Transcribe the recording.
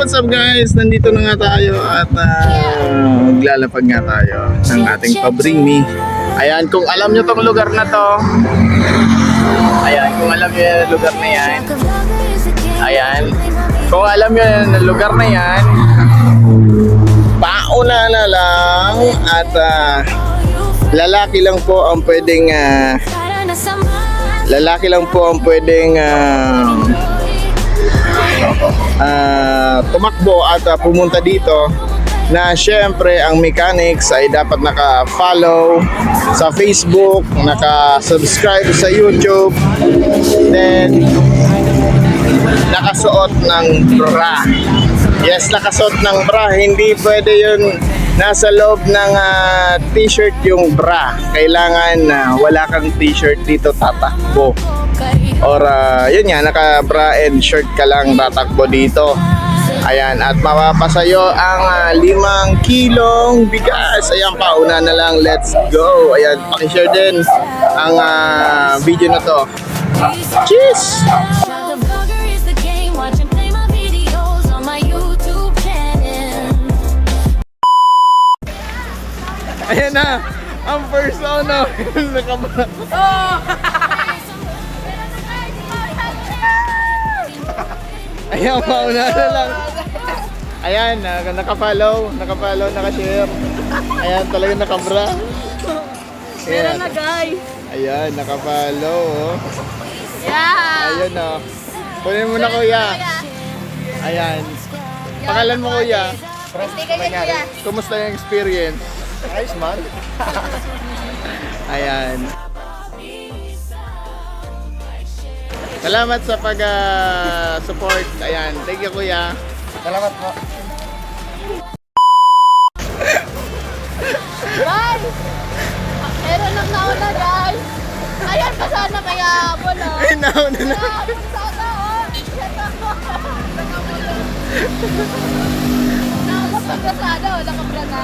what's up guys? Nandito na nga tayo at maglalapag nga tayo ng ating pa-bring me. Ayan, kung alam nyo tong lugar na to. Ayan, kung alam nyo yung lugar na yan. Ayan, kung alam nyo yung lugar na yan, pauna na lang at lalaki lang po ang pwedeng tumakbo at pumunta dito, na syempre ang mechanics ay dapat naka-follow sa Facebook, naka-subscribe sa YouTube, then nakasuot ng bra. Yes, nakasuot ng bra. Hindi pwede yun nasa loob ng t-shirt yung bra. Kailangan wala kang t-shirt dito tatakbo. Or yun nga, naka-bra and shirt ka lang tatakbo dito. Ayan, at mapapasayo ang 5 kilong bigas. Ayan, pauna na lang, let's go. Ayan, pakishare din ang video na to. Cheers! Ayan na, ang first ano, nakabra. Ayan, pauna na lang. Ayan, naka-follow, naka-share. Ayan, talaga nakabra. Meron na guys. Ayan, naka-follow. Oh. Yeah. Ayun oh. Kunin mo na kuya. Ayan. Pangalan mo kuya. Kumusta yung experience? Ayos man. Ayan. Salamat sa pag-support. Ayan, thank you kuya. Salamat po. Guys! Meron ng nauna guys. Ayan pa sana kaya wala. Ay, nauna na. Sana Nakapagkasada o nakabra na.